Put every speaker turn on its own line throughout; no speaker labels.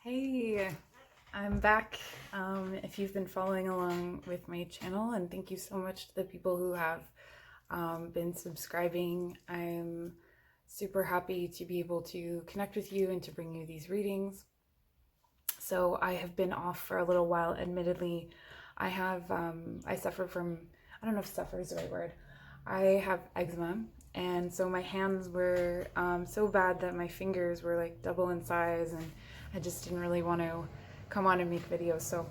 Hey, I'm back. If you've been following along with my channel, and thank you so much to the people who have been subscribing. I'm super happy to be able to connect with you and to bring you these readings. So I have been off for a little while. Admittedly, I suffer from, I don't know if suffer is the right word. I have eczema, and so my hands were so bad that my fingers were like double in size, and I just didn't really want to come on and make videos. So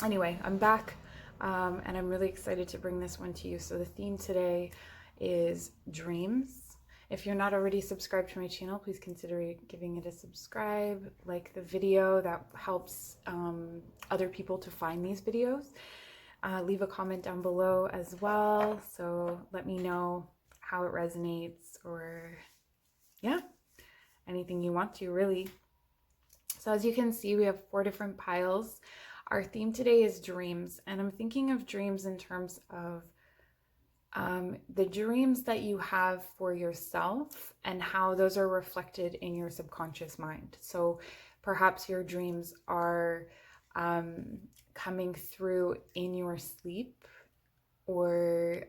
anyway, I'm back, and I'm really excited to bring this one to you. So the theme today is dreams. If you're not already subscribed to my channel, please consider giving it a subscribe, like the video. That helps other people to find these videos. Leave a comment down below as well, so let me know how it resonates, or yeah, anything you want to, really. So as you can see, we have 4 different piles. Our theme today is dreams, and I'm thinking of dreams in terms of the dreams that you have for yourself and how those are reflected in your subconscious mind. So perhaps your dreams are coming through in your sleep, or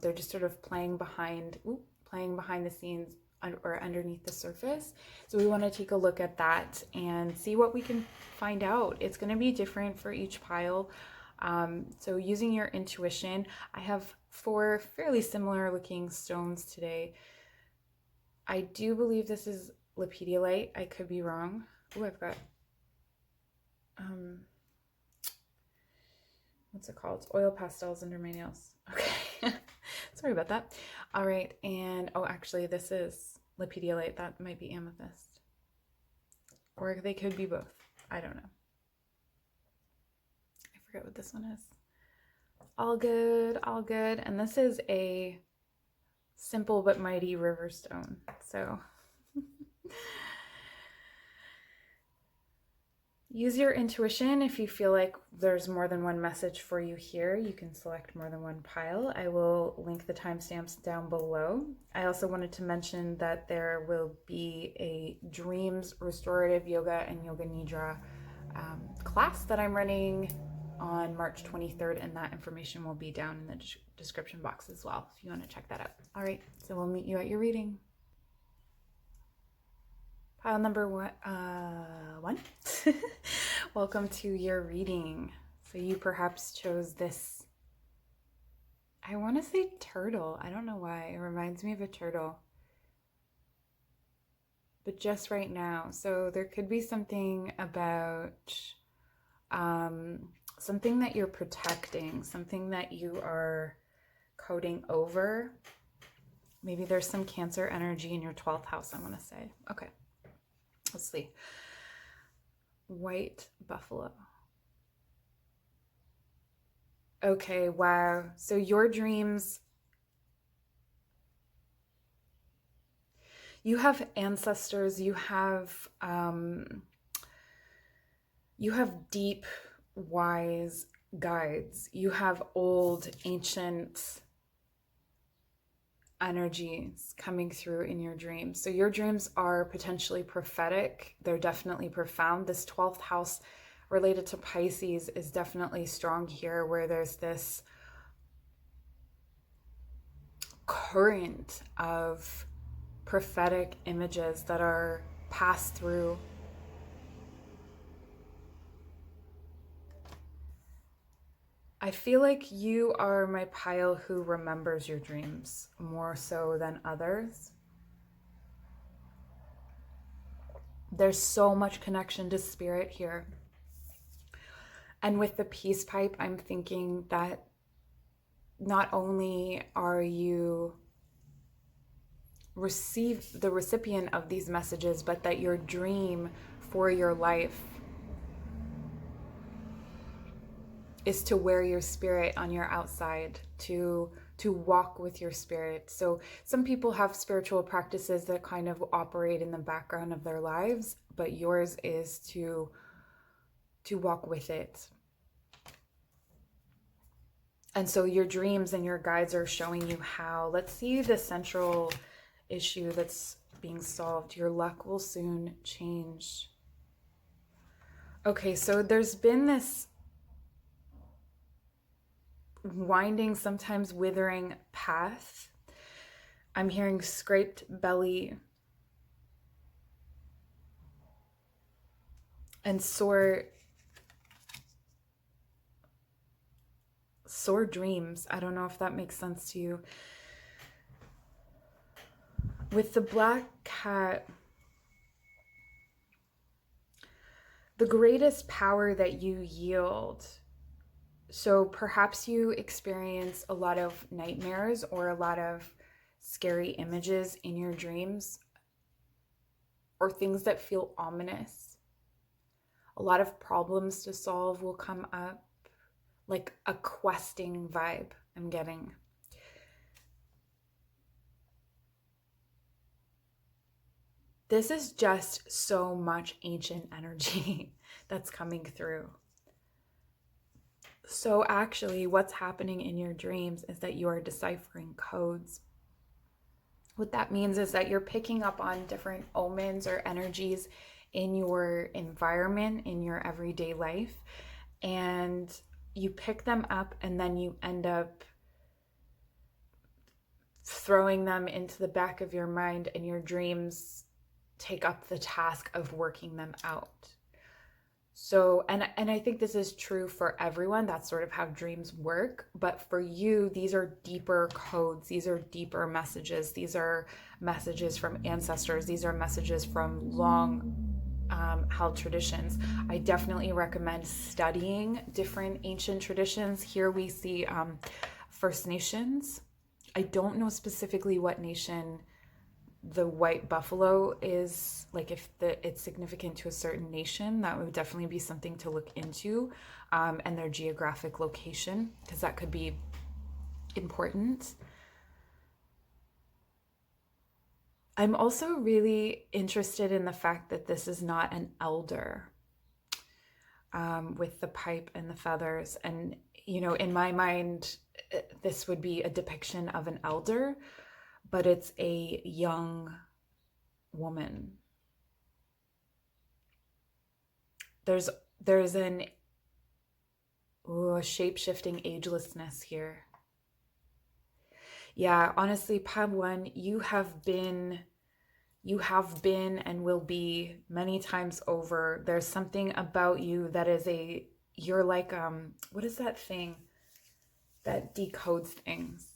they're just sort of playing behind the scenes or underneath the surface. So we want to take a look at that and see what we can find out. It's going to be different for each pile. So using your intuition, I have 4 fairly similar looking stones today. I do believe this is lepidolite. I could be wrong. Oh, I've got what's it called? Oil pastels under my nails. Okay. Sorry about that. All right. And oh, actually this is lepidolite. That might be amethyst, or they could be both. I don't know. I forget what this one is. All good, all good. And this is a simple but mighty river stone. So use your intuition. If you feel like there's more than one message for you here, you can select more than one pile. I will link the timestamps down below. I also wanted to mention that there will be a Dreams Restorative Yoga and Yoga Nidra class that I'm running on March 23rd, and that information will be down in the description box as well if you want to check that out. All right, so we'll meet you at your reading. Pile number one. Welcome to your reading. So you perhaps chose this, I want to say turtle. I don't know why. It reminds me of a turtle. But just right now. So there could be something about something that you're protecting, something that you are coding over. Maybe there's some Cancer energy in your 12th house, I want to say. Okay. Let's see. White buffalo. Okay, wow. So your dreams, you have ancestors, you have deep, wise guides. You have old, ancient energies coming through in your dreams. So your dreams are potentially prophetic. They're definitely profound. This 12th house related to Pisces is definitely strong here, where there's this current of prophetic images that are passed through. I feel like you are my pile who remembers your dreams more so than others. There's so much connection to spirit here. And with the peace pipe, I'm thinking that not only are you the recipient of these messages, but that your dream for your life is to wear your spirit on your outside, to walk with your spirit. So some people have spiritual practices that kind of operate in the background of their lives, but yours is to walk with it. And so your dreams and your guides are showing you how. Let's see the central issue that's being solved. Your luck will soon change. Okay, so there's been this winding, sometimes withering path. I'm hearing scraped belly and sore dreams. I don't know if that makes sense to you. With the black cat, the greatest power that you yield. So perhaps you experience a lot of nightmares or a lot of scary images in your dreams, or things that feel ominous. A lot of problems to solve will come up, like a questing vibe I'm getting. This is just so much ancient energy that's coming through. So actually, what's happening in your dreams is that you are deciphering codes. What that means is that you're picking up on different omens or energies in your environment, in your everyday life, and you pick them up and then you end up throwing them into the back of your mind, and your dreams take up the task of working them out. So, and I think this is true for everyone. That's sort of how dreams work. But for you, these are deeper codes. These are deeper messages. These are messages from ancestors. These are messages from long held traditions. I definitely recommend studying different ancient traditions. Here we see First Nations. I don't know specifically what nation the white buffalo is, like if it's significant to a certain nation. That would definitely be something to look into, and their geographic location, because that could be important. I'm also really interested in the fact that this is not an elder, with the pipe and the feathers. And, you know, in my mind, this would be a depiction of an elder, but it's a young woman. There's a shape-shifting agelessness here. Yeah, honestly, Pab One, you have been and will be many times over. There's something about you that is you're like, what is that thing that decodes things?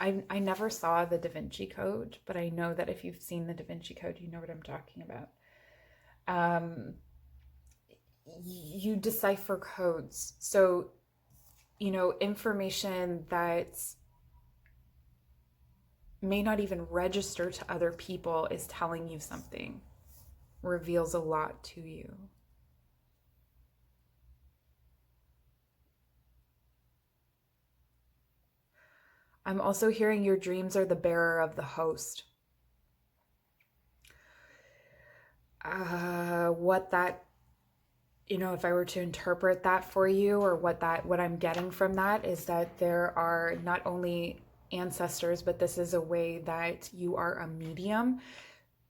I never saw the Da Vinci Code, but I know that if you've seen the Da Vinci Code, you know what I'm talking about. You decipher codes. So, you know, information that may not even register to other people is telling you something, reveals a lot to you. I'm also hearing your dreams are the bearer of the host. What that, you know, if I were to interpret that for you, or what I'm getting from that is that there are not only ancestors, but this is a way that you are a medium.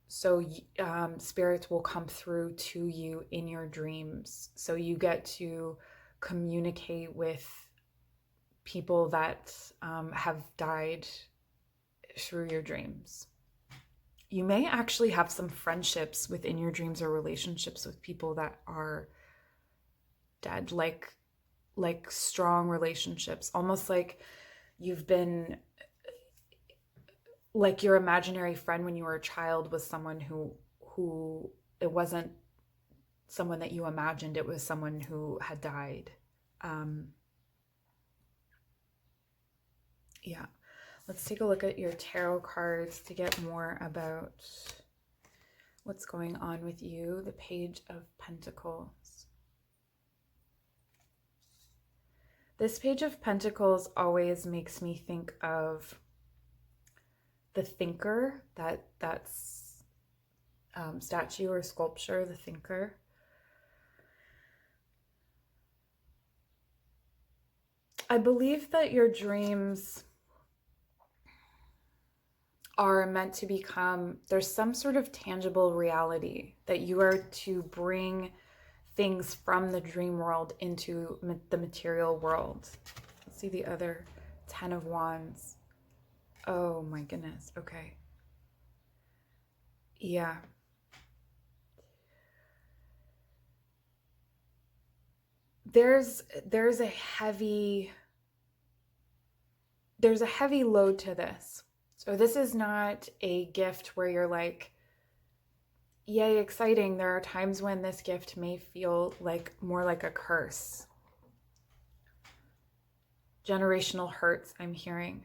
So spirits will come through to you in your dreams. So you get to communicate with people that have died through your dreams. You may actually have some friendships within your dreams, or relationships with people that are dead, like strong relationships, almost like you've been, like your imaginary friend when you were a child was someone who it wasn't someone that you imagined, it was someone who had died. Yeah. Let's take a look at your tarot cards to get more about what's going on with you. The Page of Pentacles. This Page of Pentacles always makes me think of the thinker, that's statue or sculpture, the thinker. I believe that your dreams are meant to become, there's some sort of tangible reality that you are to bring things from the dream world into the material world. Let's see the other 10 of Wands. Oh my goodness. Okay. Yeah. There's a heavy load to this. So this is not a gift where you're like, yay, exciting. There are times when this gift may feel like more like a curse. Generational hurts, I'm hearing.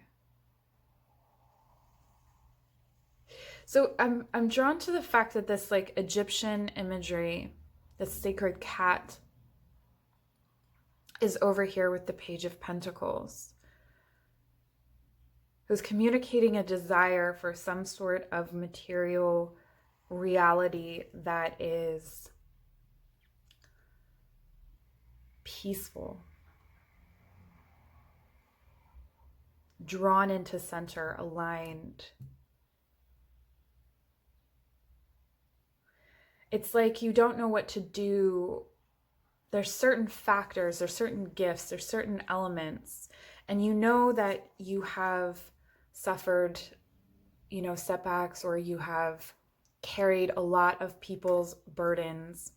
So I'm drawn to the fact that this like Egyptian imagery, this sacred cat, is over here with the Page of Pentacles, who's communicating a desire for some sort of material reality that is peaceful, drawn into center, aligned. It's like you don't know what to do. There's certain factors, there's certain gifts, there's certain elements, and you know that you have suffered, you know, setbacks, or you have carried a lot of people's burdens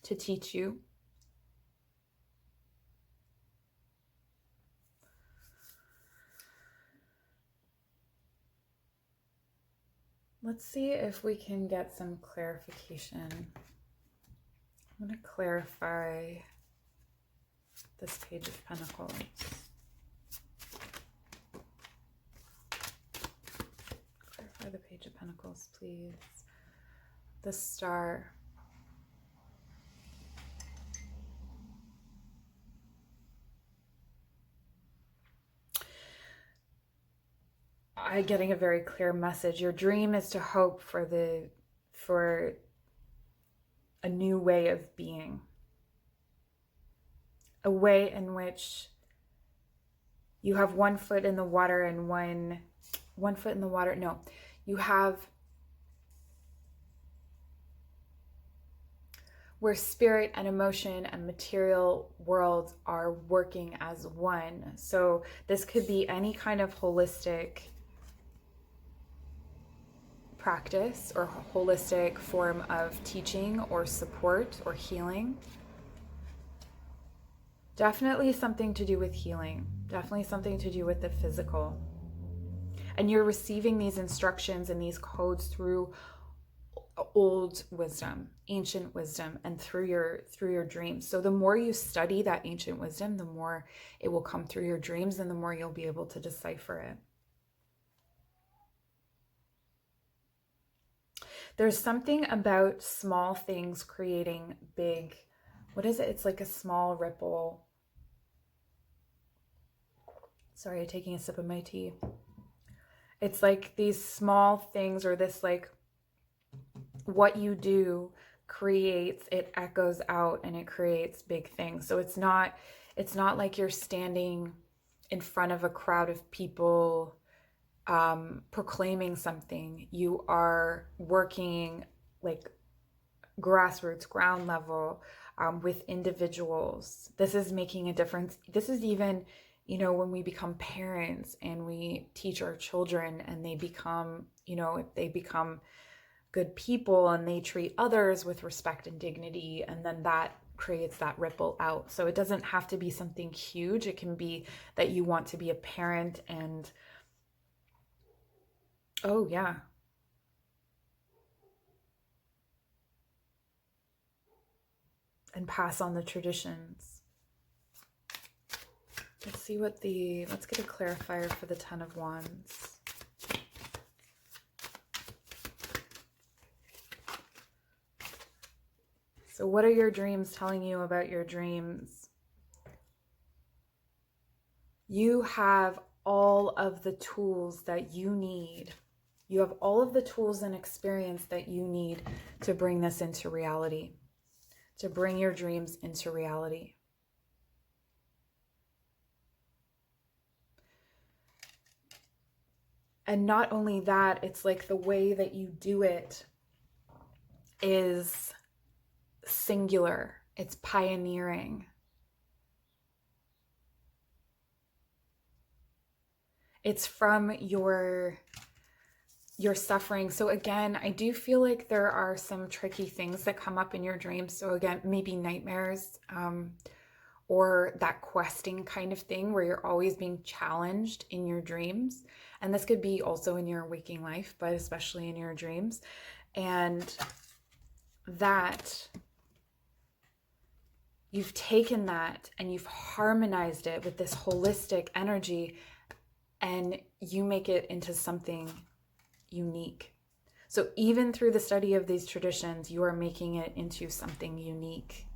to teach you. Let's see if we can get some clarification. I'm going to clarify this Page of Pentacles. Clarify the Page of Pentacles, please. The Star. I'm getting a very clear message. Your dream is to hope for a new way of being. A way in which you have one foot in the water and one foot in the water. No, you have where spirit and emotion and material worlds are working as one. So this could be any kind of holistic practice or holistic form of teaching or support or healing. Definitely something to do with healing. Definitely something to do with the physical. And you're receiving these instructions and these codes through old wisdom, ancient wisdom, and through your dreams. So the more you study that ancient wisdom, the more it will come through your dreams, and the more you'll be able to decipher it. There's something about small things creating big, what is it? It's like a small ripple. Sorry, I'm taking a sip of my tea. It's like these small things, or this like what you do creates, it echoes out and it creates big things. So it's not like you're standing in front of a crowd of people proclaiming something. You are working like grassroots, ground level, with individuals. This is making a difference. This is even, you know, when we become parents and we teach our children and they become, you know, if they become good people and they treat others with respect and dignity, and then that creates that ripple out. So it doesn't have to be something huge. It can be that you want to be a parent and, oh yeah, and pass on the traditions. Let's get a clarifier for the Ten of Wands. So what are your dreams telling you about your dreams? You have all of the tools that you need. You have all of the tools and experience that you need to bring this into reality, to bring your dreams into reality. And not only that, it's like the way that you do it is singular. It's pioneering. It's from your suffering. So again, I do feel like there are some tricky things that come up in your dreams. So again, maybe nightmares, or that questing kind of thing where you're always being challenged in your dreams. And this could be also in your waking life, but especially in your dreams. And that you've taken that and you've harmonized it with this holistic energy, and you make it into something unique. So even through the study of these traditions, you are making it into something unique.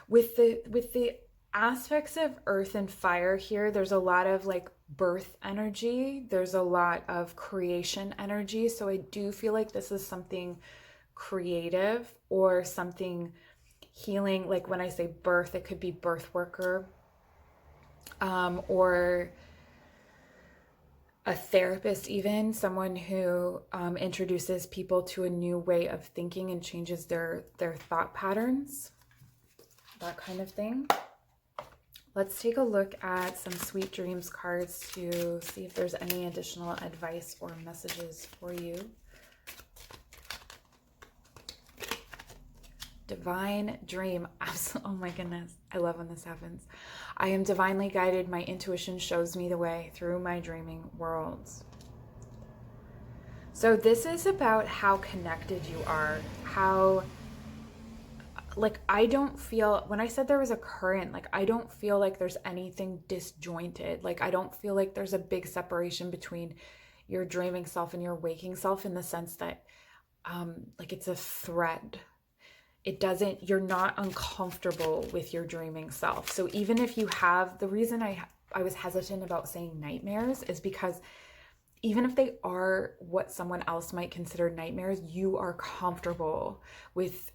With the aspects of earth and fire here, there's a lot of like birth energy. There's a lot of creation energy. So I do feel like this is something creative or something healing. Like when I say birth, it could be birth worker, or a therapist, even someone who introduces people to a new way of thinking and changes their thought patterns, that kind of thing. Let's take a look at some Sweet Dreams cards to see if there's any additional advice or messages for you. Divine dream. Absolutely. Oh my goodness. I love when this happens. I am divinely guided. My intuition shows me the way through my dreaming worlds. So this is about how connected you are. How, like, I don't feel, when I said there was a current, like, I don't feel like there's anything disjointed. Like, I don't feel like there's a big separation between your dreaming self and your waking self, in the sense that, like, it's a thread. It doesn't, you're not uncomfortable with your dreaming self. So even if you have, the reason I was hesitant about saying nightmares is because even if they are what someone else might consider nightmares, you are comfortable with,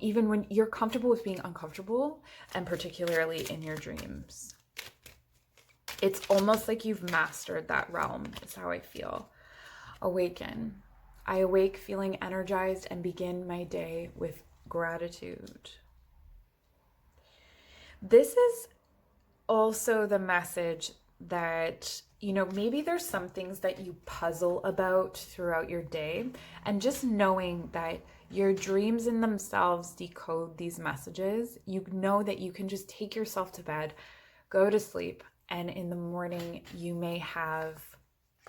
even when you're comfortable with being uncomfortable, and particularly in your dreams. It's almost like you've mastered that realm, is how I feel. Awaken. I awake feeling energized and begin my day with gratitude. This is also the message that, you know, maybe there's some things that you puzzle about throughout your day, and just knowing that your dreams in themselves decode these messages, you know that you can just take yourself to bed, go to sleep, and in the morning you may have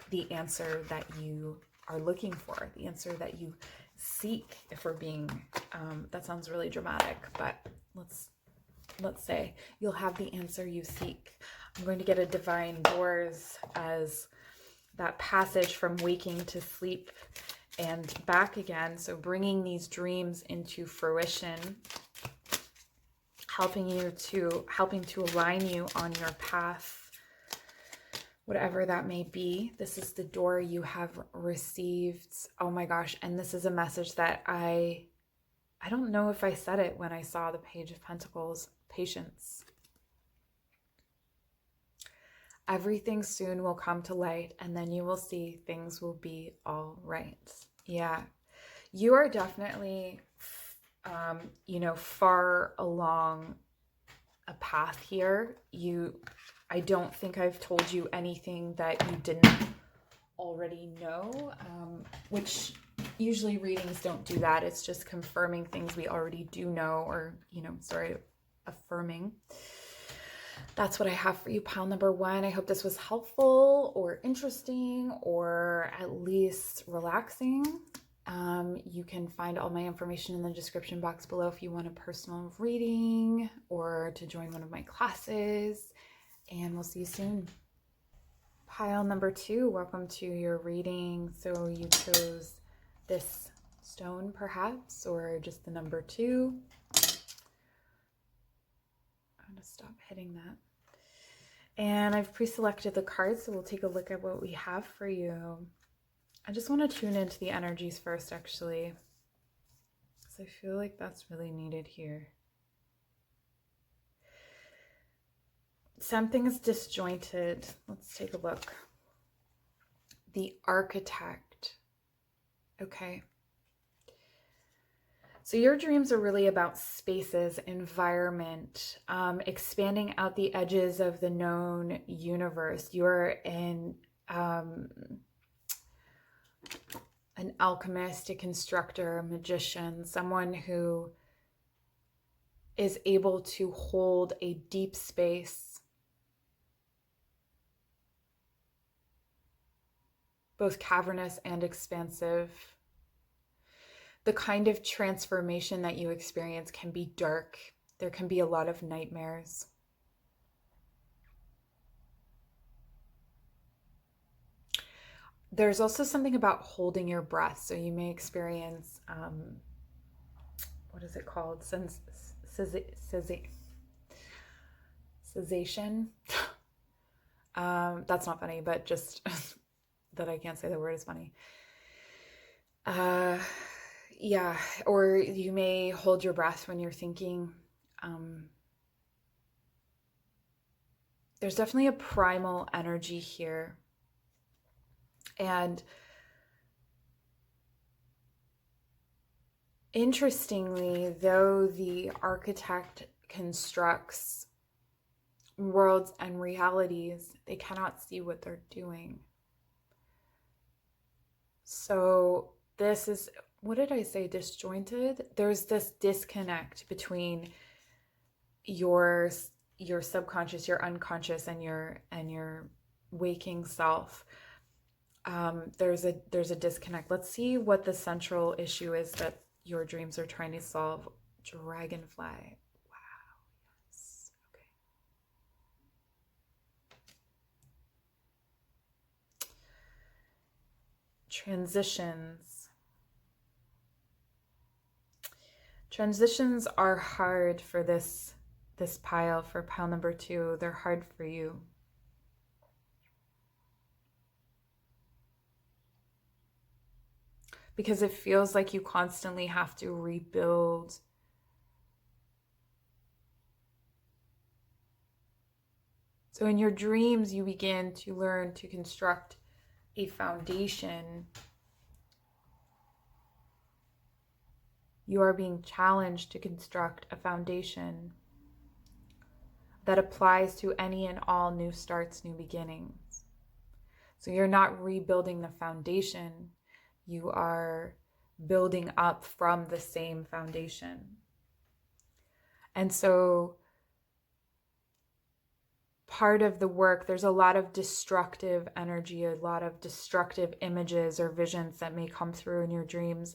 the answer that you are looking for, the answer that you seek. If we're being, that sounds really dramatic, but let's say you'll have the answer you seek. I'm going to get a divine doors as that passage from waking to sleep and back again. So bringing these dreams into fruition, helping to align you on your path, whatever that may be. This is the door you have received. Oh my gosh. And this is a message that I don't know if I said it when I saw the Page of Pentacles. Patience. Everything soon will come to light, and then you will see things will be all right. Yeah. You are definitely, you know, far along a path here. I don't think I've told you anything that you didn't already know, which usually readings don't do that. It's just confirming things we already do know, or, you know, sorry, affirming. That's what I have for you, pile number one. I hope this was helpful or interesting, or at least relaxing. You can find all my information in the description box below if you want a personal reading or to join one of my classes. And we'll see you soon. Pile number two, welcome to your reading. So you chose this stone perhaps, or just the number two. I'm gonna stop hitting that. And I've pre-selected the cards, so we'll take a look at what we have for you. I just want to tune into the energies first, actually, because I feel like that's really needed here. Something is disjointed. Let's take a look. the architect. Okay. So your dreams are really about spaces, environment, expanding out the edges of the known universe. You're in an alchemist, a constructor, a magician, someone who is able to hold a deep space, both cavernous and expansive. The kind of transformation that you experience can be dark. There can be a lot of nightmares. There's also something about holding your breath. So you may experience, what is it called? Cessation. That's not funny, but just that I can't say the word is funny. Yeah, or you may hold your breath when you're thinking. There's definitely a primal energy here. And interestingly, though the architect constructs worlds and realities, they cannot see what they're doing. So this is, what did I say, disjointed? There's this disconnect between your subconscious, your unconscious, and your waking self. There's a disconnect. Let's see what the central issue is that your dreams are trying to solve. Dragonfly. Wow. Yes. Okay. Transitions. Transitions are hard for this pile, for pile number 2. They're hard for you. Because it feels like you constantly have to rebuild. So in your dreams, you begin to learn to construct a foundation. You are being challenged to construct a foundation that applies to any and all new starts, new beginnings. So you're not rebuilding the foundation. You are building up from the same foundation. And so part of the work, there's a lot of destructive energy, a lot of destructive images or visions that may come through in your dreams.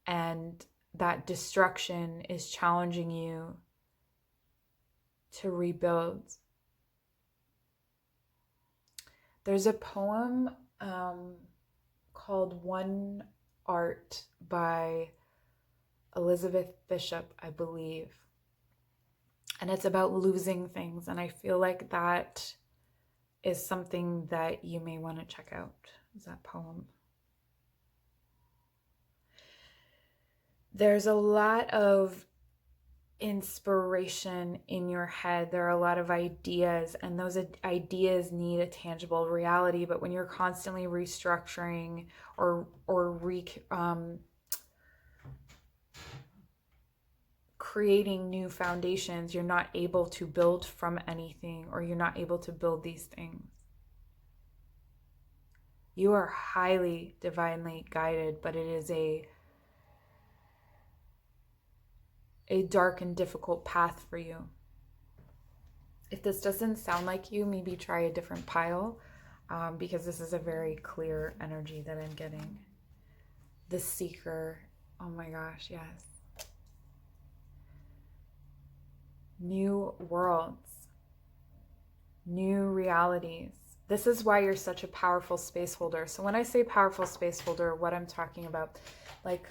And that destruction is challenging you to rebuild. There's a poem called One Art by Elizabeth Bishop, I believe. And it's about losing things. And I feel like that is something that you may want to check out, is that poem. There's a lot of inspiration in your head. There are a lot of ideas, and those ideas need a tangible reality. But when you're constantly restructuring or creating new foundations, you're not able to build from anything, or you're not able to build these things. You are highly divinely guided, but it is a dark and difficult path for you. If this doesn't sound like you, maybe try a different pile, because this is a very clear energy that I'm getting. The Seeker. Oh my gosh, yes. New worlds, new realities. This is why you're such a powerful space holder. So when I say powerful space holder, what I'm talking about, like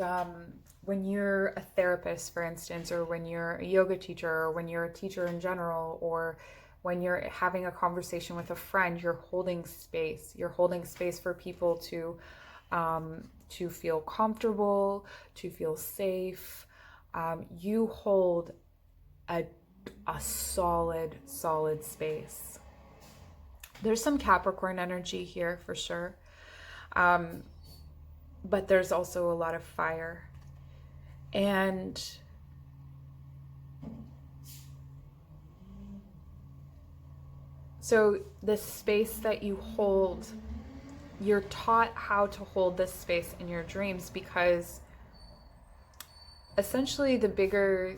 when you're a therapist, for instance, or when you're a yoga teacher, or when you're a teacher in general, or when you're having a conversation with a friend, you're holding space. You're holding space for people to feel comfortable, to feel safe. You hold a solid space. There's some Capricorn energy here for sure. But there's also a lot of fire. And so this space that you hold, you're taught how to hold this space in your dreams, because essentially the bigger,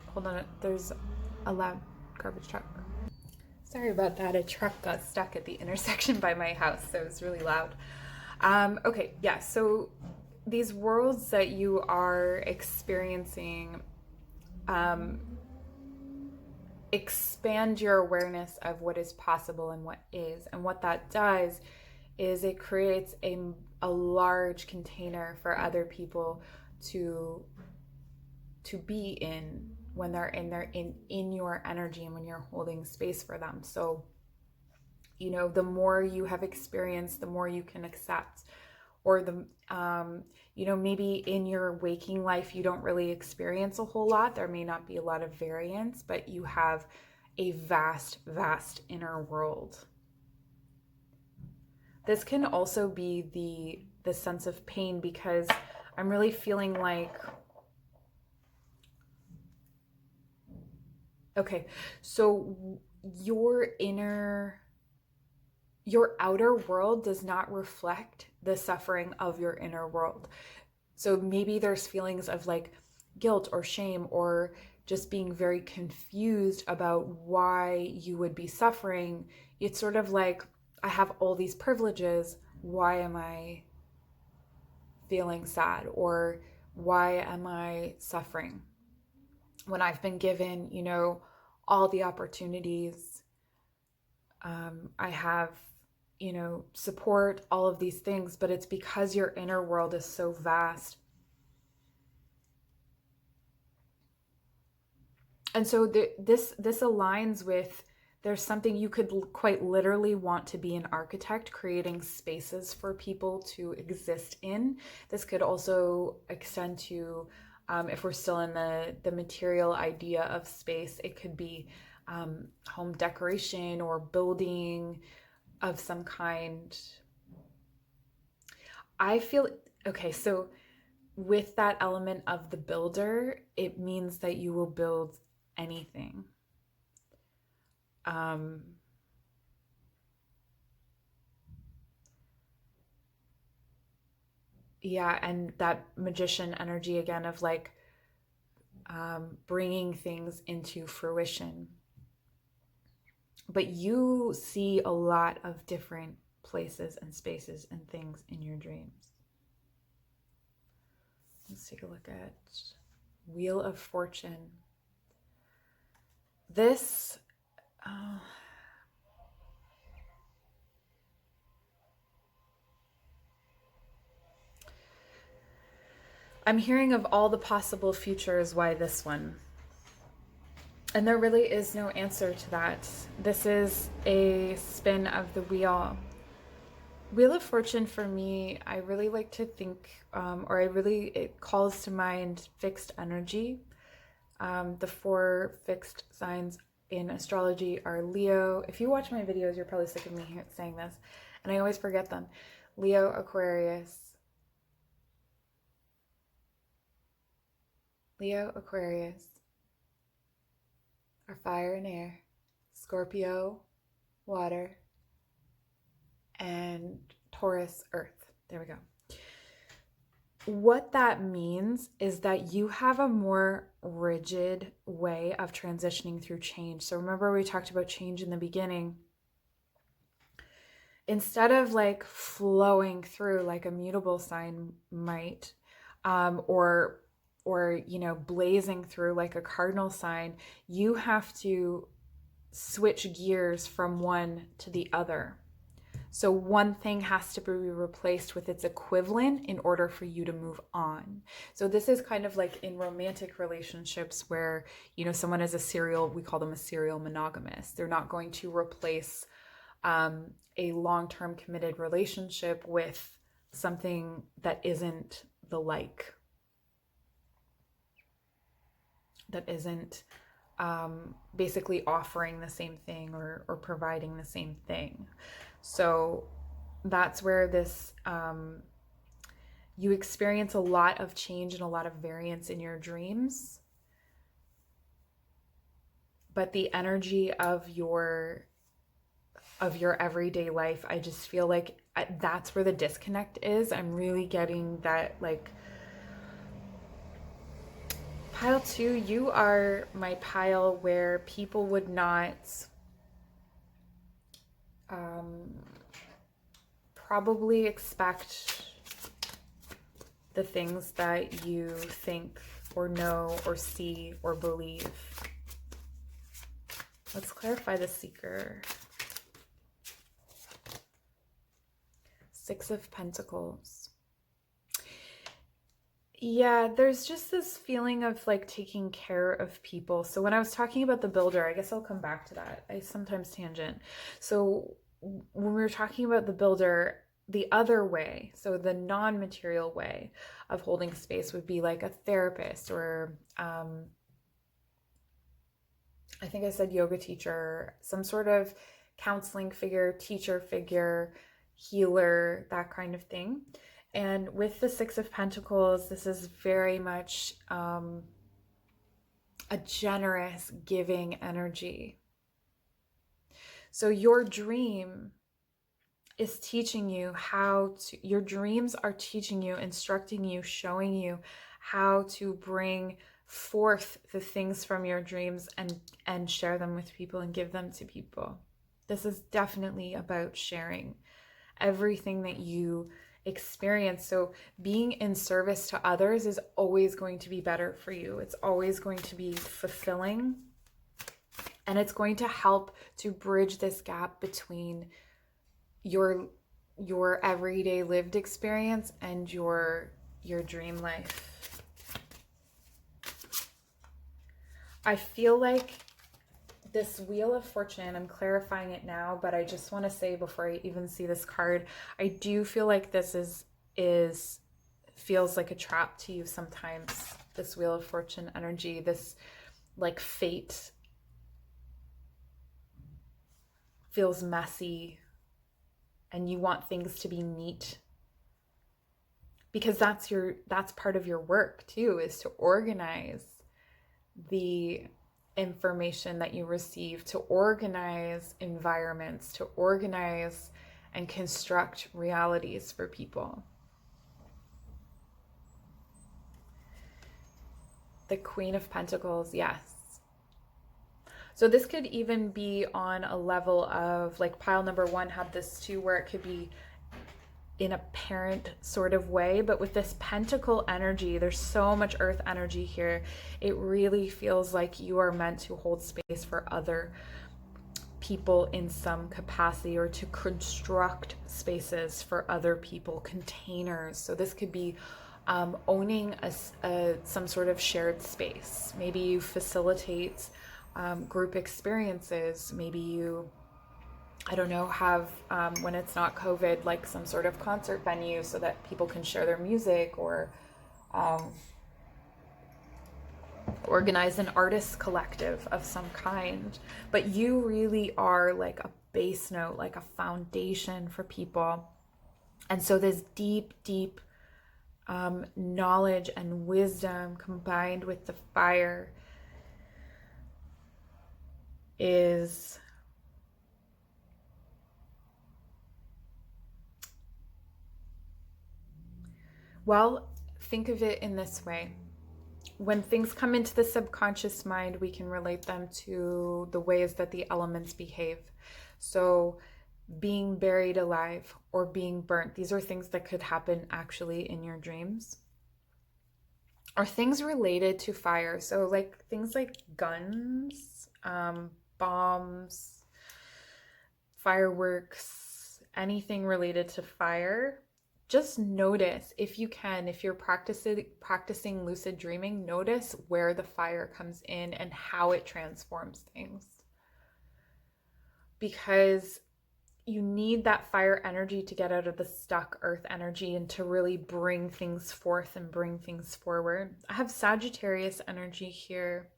hold on, there's a loud garbage truck. Sorry about that. A truck got stuck at the intersection by my house, so it was really loud. Okay, yeah, so these worlds that you are experiencing expand your awareness of what is possible and what is. And what that does is it creates a large container for other people to be in when they're in your energy and when you're holding space for them. So, you know, the more you have experienced, the more you can accept. Or the you know, maybe in your waking life you don't really experience a whole lot. There may not be a lot of variance, but you have a vast inner world. This can also be the sense of pain, because I'm really feeling like, okay, so your outer world does not reflect the suffering of your inner world. So maybe there's feelings of like guilt or shame, or just being very confused about why you would be suffering. It's sort of like, I have all these privileges, why am I feeling sad? Or why am I suffering when I've been given, you know, all the opportunities? I have, you know, support, all of these things, but it's because your inner world is so vast. And so this aligns with, there's something you could quite literally want to be an architect, creating spaces for people to exist in. This could also extend to, if we're still in the material idea of space, it could be home decoration or building of some kind. I feel, okay, so with that element of the builder, it means that you will build anything. Yeah, and that magician energy again of like bringing things into fruition. But you see a lot of different places and spaces and things in your dreams. Let's take a look at Wheel of Fortune. This, I'm hearing of all the possible futures, why this one? And there really is no answer to that. This is a spin of the wheel. Wheel of Fortune for me, I really like to think, it calls to mind fixed energy. The 4 fixed signs in astrology are Leo. If you watch my videos, you're probably sick of me saying this, and I always forget them. Leo, Aquarius, are fire and air. Scorpio, water, and Taurus, earth. There we go. What that means is that you have a more rigid way of transitioning through change. So remember, we talked about change in the beginning. Instead of like flowing through like a mutable sign might, or you know, blazing through like a cardinal sign, you have to switch gears from one to the other. So one thing has to be replaced with its equivalent in order for you to move on. So this is kind of like in romantic relationships where, you know, someone is we call them a serial monogamous. They're not going to replace a long-term committed relationship with something that isn't the like. That isn't basically offering the same thing or providing the same thing. So that's where this, you experience a lot of change and a lot of variance in your dreams. But the energy of your everyday life, I just feel like that's where the disconnect is. I'm really getting that, like, pile 2, you are my pile where people would not probably expect the things that you think or know or see or believe. Let's clarify the Seeker. 6 of Pentacles. Yeah, there's just this feeling of like taking care of people. So when I was talking about the builder, I guess I'll come back to that. I sometimes tangent. So when we were talking about the builder, the other way, so the non-material way of holding space would be like a therapist, or I think I said yoga teacher, some sort of counseling figure, teacher figure, healer, that kind of thing. And with the 6 of Pentacles, this is very much a generous, giving energy. So your dream is teaching you how to, your dreams are teaching you, instructing you, showing you how to bring forth the things from your dreams and share them with people and give them to people. This is definitely about sharing everything that you experience. So being in service to others is always going to be better for you. It's always going to be fulfilling, and it's going to help to bridge this gap between your everyday lived experience and your dream life. I feel like this Wheel of Fortune, I'm clarifying it now, but I just want to say before I even see this card, I do feel like this feels like a trap to you sometimes. This Wheel of Fortune energy, this like fate, feels messy, and you want things to be neat, because that's part of your work too, is to organize the information that you receive, to organize environments, to organize and construct realities for people. The Queen of Pentacles, yes. So this could even be on a level of, like, pile number 1 had this too, where it could be in a parent sort of way, but with this pentacle energy, there's so much earth energy here. It really feels like you are meant to hold space for other people in some capacity, or to construct spaces for other people, containers. So this could be owning some sort of shared space. Maybe you facilitate group experiences. Maybe you, I don't know, have, when it's not COVID, like some sort of concert venue so that people can share their music, or organize an artist collective of some kind. But you really are like a base note, like a foundation for people. And so this deep, deep knowledge and wisdom combined with the fire is, well, think of it in this way. When things come into the subconscious mind, we can relate them to the ways that the elements behave. So being buried alive or being burnt, these are things that could happen actually in your dreams. Or things related to fire. So like things like guns, bombs, fireworks, anything related to fire. Just notice, if you can, if you're practicing lucid dreaming, notice where the fire comes in and how it transforms things. Because you need that fire energy to get out of the stuck earth energy and to really bring things forth and bring things forward. I have Sagittarius energy here.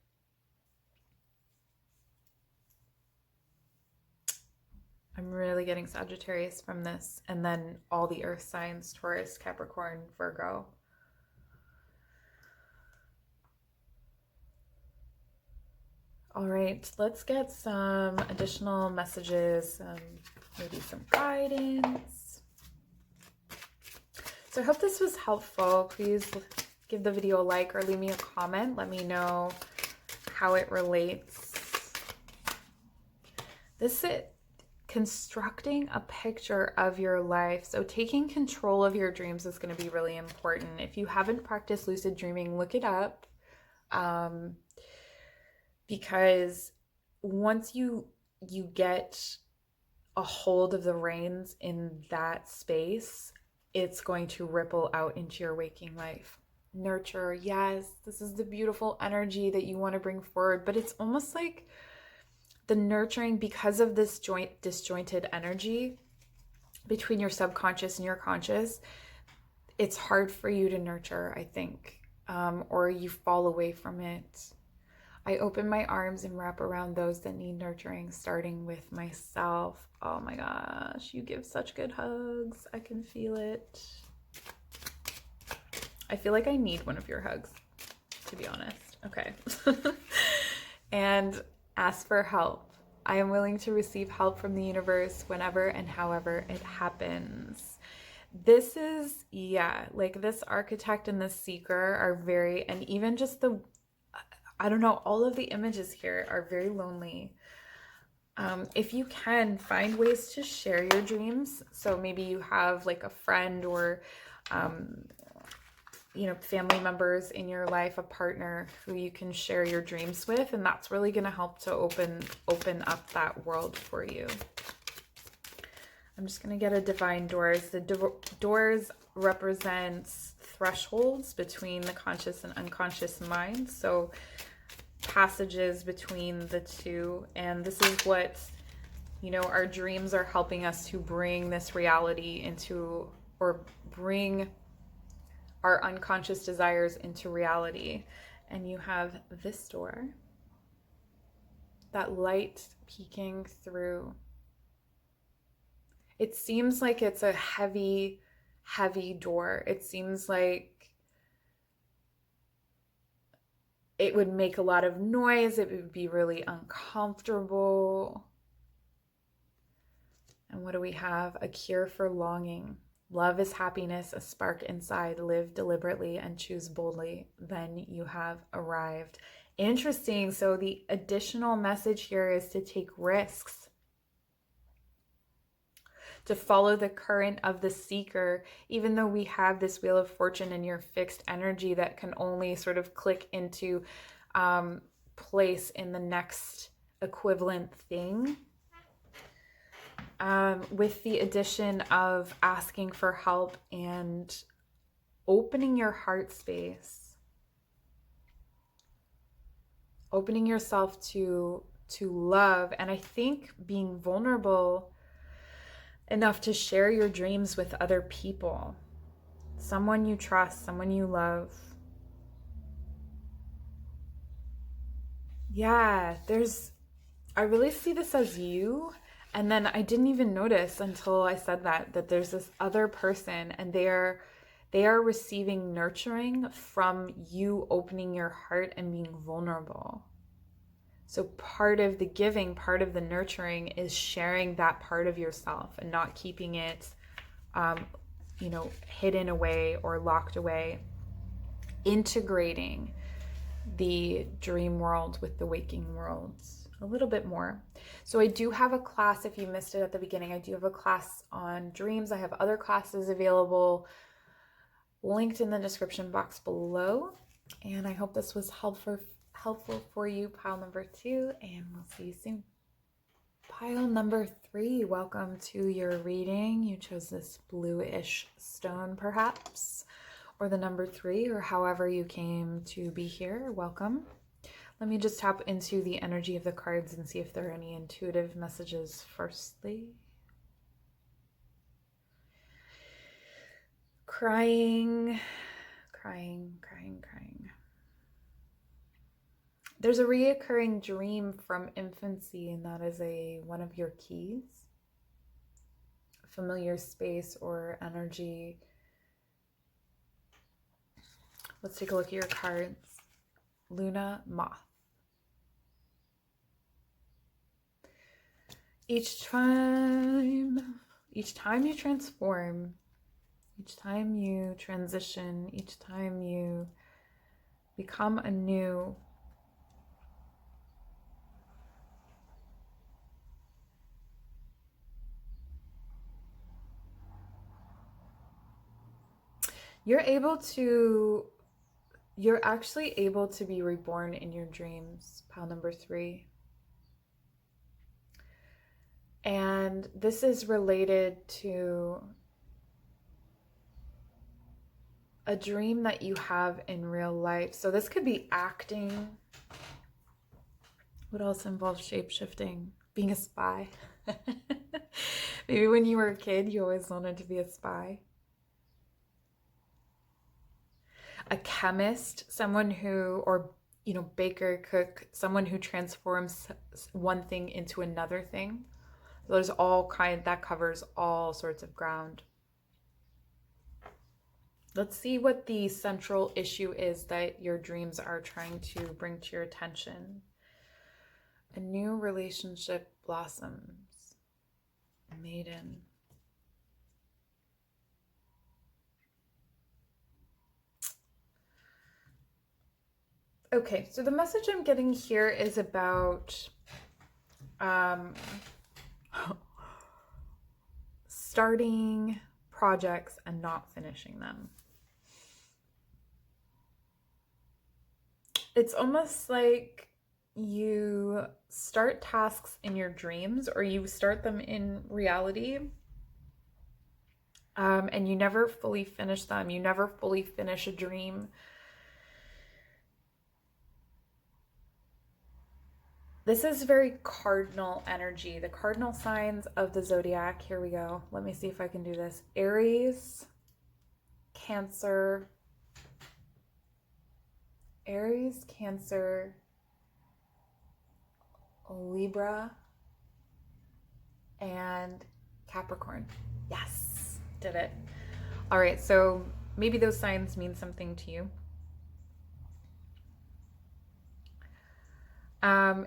I'm really getting Sagittarius from this. And then all the earth signs, Taurus, Capricorn, Virgo. All right, let's get some additional messages, maybe some guidance. So I hope this was helpful. Please give the video a like or leave me a comment. Let me know how it relates. This is constructing a picture of your life. So taking control of your dreams is going to be really important. If you haven't practiced lucid dreaming, look it up. Because once you get a hold of the reins in that space, it's going to ripple out into your waking life. Nurture, yes, this is the beautiful energy that you want to bring forward, but it's almost like the nurturing, because of this disjointed energy between your subconscious and your conscious, it's hard for you to nurture, I think, or you fall away from it. I open my arms and wrap around those that need nurturing, starting with myself. Oh my gosh, you give such good hugs. I can feel it. I feel like I need one of your hugs, to be honest. Okay. And ask for help. I am willing to receive help from the universe whenever and however it happens. This is, yeah, like this architect and this seeker are very, and even just the, I don't know, all of the images here are very lonely. If you can, find ways to share your dreams. So maybe you have like a friend or, you know, family members in your life, a partner who you can share your dreams with. And that's really going to help to open up that world for you. I'm just going to get a divine doors. The doors represents thresholds between the conscious and unconscious mind. So passages between the two, and this is what, you know, our dreams are helping us to bring this reality into, or bring our unconscious desires into reality. And you have this door, that light peeking through. It seems like it's a heavy door. It seems like it would make a lot of noise. It would be really uncomfortable. And what do we have? A cure for longing. Love is happiness, a spark inside. Live deliberately and choose boldly. Then you have arrived. Interesting. So the additional message here is to take risks, to follow the current of the seeker, even though we have this wheel of fortune in your fixed energy that can only sort of click into place in the next equivalent thing. With the addition of asking for help and opening your heart space, opening yourself to love, and I think being vulnerable enough to share your dreams with other people, someone you trust, someone you love. Yeah, I really see this as you. And then I didn't even notice until I said that there's this other person, and they are receiving nurturing from you opening your heart and being vulnerable. So part of the giving, part of the nurturing is sharing that part of yourself and not keeping it, you know, hidden away or locked away. Integrating the dream world with the waking world a little bit more. So I do have a class, if you missed it at the beginning, I do have a class on dreams. I have other classes available linked in the description box below. And I hope this was helpful for you, pile number 2, and we'll see you soon. Pile number 3, welcome to your reading. You chose this bluish stone perhaps, or the number 3, or however you came to be here. Welcome. Let me just tap into the energy of the cards and see if there are any intuitive messages firstly. Crying. There's a reoccurring dream from infancy, and that is one of your keys. familiar space or energy. Let's take a look at your cards. Luna, Moth. Each time you transform, each time you transition, each time you become anew, you're actually able to be reborn in your dreams, pile number 3. And this is related to a dream that you have in real life. So this could be acting. What else involves shape-shifting? Being a spy. Maybe when you were a kid, you always wanted to be a spy. A chemist, someone who, or baker, cook, someone who transforms one thing into another thing. There's that covers all sorts of ground. Let's see what the central issue is that your dreams are trying to bring to your attention. A new relationship blossoms. Maiden. Okay, so the message I'm getting here is about starting projects and not finishing them. It's almost like you start tasks in your dreams, or you start them in reality, and you never fully finish them. You never fully finish a dream. This is very cardinal energy. The cardinal signs of the zodiac. Here we go. Let me see if I can do this. Aries, Cancer, Libra, and Capricorn. Yes, did it. All right, so maybe those signs mean something to you.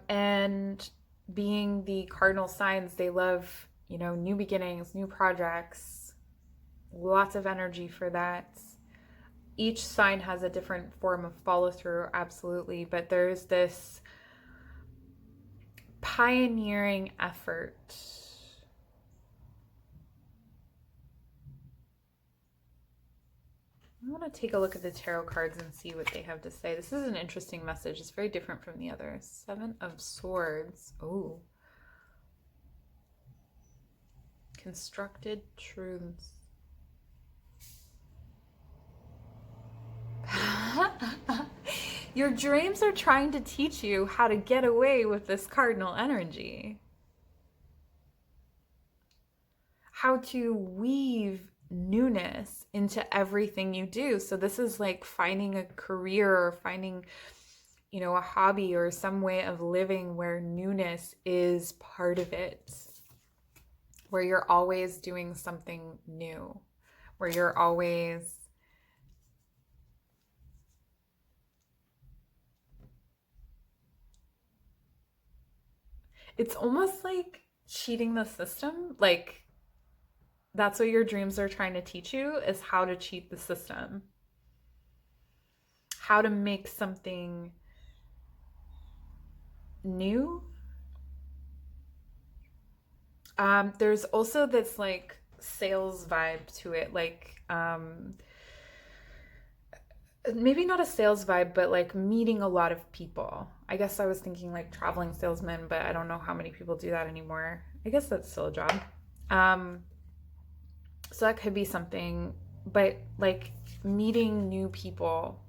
And being the cardinal signs, they love, new beginnings, new projects, lots of energy for that. Each sign has a different form of follow through, absolutely, but there's this pioneering effort. I want to take a look at the tarot cards and see what they have to say. This is an interesting message. It's very different from the others. 7 of Swords. Oh. Constructed truths. Your dreams are trying to teach you how to get away with this cardinal energy. How to weave newness into everything you do. So this is like finding a career, or finding, a hobby or some way of living where newness is part of it, where you're always doing something new, where you're always it's almost like cheating the system. Like, that's what your dreams are trying to teach you, is how to cheat the system. How to make something new. There's also this like sales vibe to it. Like, maybe not a sales vibe, but like meeting a lot of people. I guess I was thinking like traveling salesman, but I don't know how many people do that anymore. I guess that's still a job. So that could be something, but like meeting new people.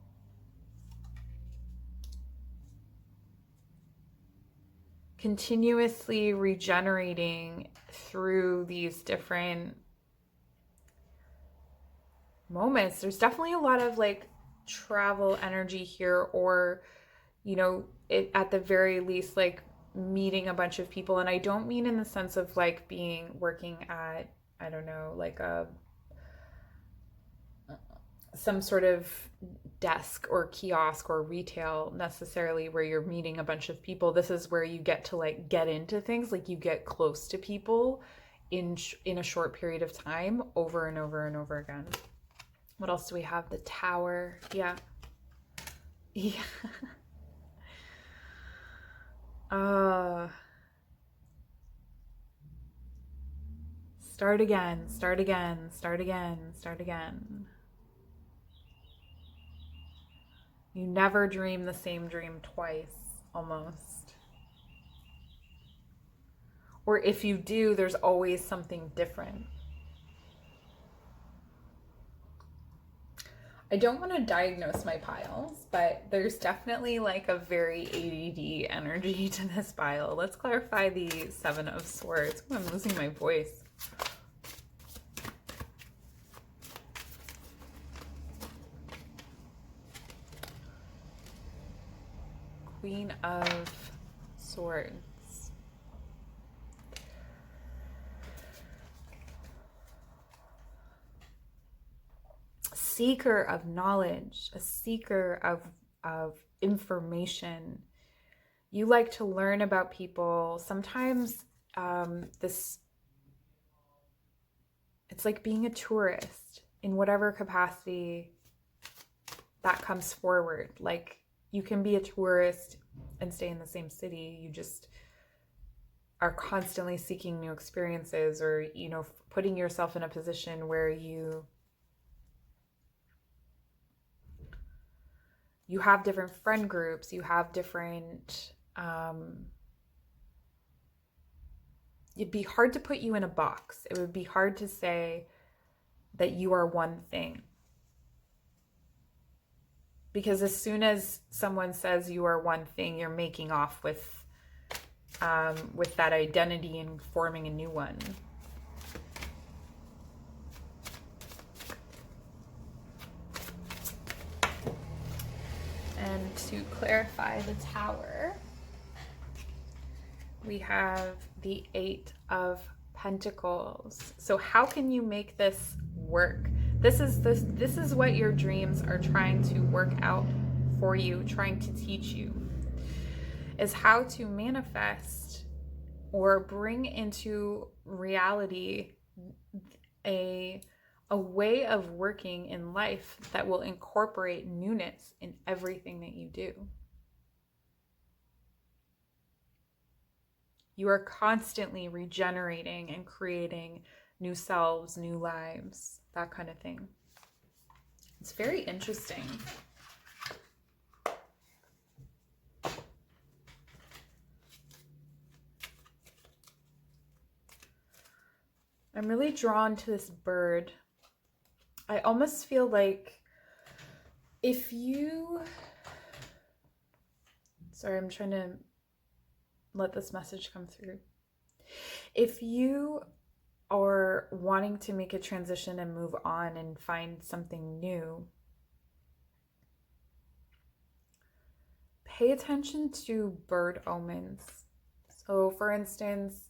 Continuously regenerating through these different moments. There's definitely a lot of like travel energy here, or, at the very least, like meeting a bunch of people. And I don't mean in the sense of like working at I don't know, like some sort of desk or kiosk or retail necessarily where you're meeting a bunch of people. This is where you get to like get into things, like you get close to people in a short period of time, over and over and over again. What else do we have? The Tower. Yeah. Start again, start again, start again, start again. You never dream the same dream twice, almost. Or if you do, there's always something different. I don't want to diagnose my piles, but there's definitely like a very ADD energy to this pile. Let's clarify the Seven of Swords. Ooh, I'm losing my voice. Queen of Swords. Seeker of knowledge, a seeker of information. You like to learn about people. Sometimes it's like being a tourist in whatever capacity that comes forward. Like, you can be a tourist and stay in the same city. You just are constantly seeking new experiences, or, you know, putting yourself in a position where you have different friend groups, you have different, it'd be hard to put you in a box. It would be hard to say that you are one thing. Because as soon as someone says you are one thing, you're making off with that identity and forming a new one. And to clarify the Tower, we have the Eight of Pentacles. So how can you make this work? This is what your dreams are trying to work out for you, trying to teach you, is how to manifest or bring into reality a way of working in life that will incorporate newness in everything that you do. You are constantly regenerating and creating new selves, new lives, that kind of thing. It's very interesting. I'm really drawn to this bird. I almost feel like if you... Sorry, I'm trying to let this message come through. If you are wanting to make a transition and move on and find something new, pay attention to bird omens. So for instance,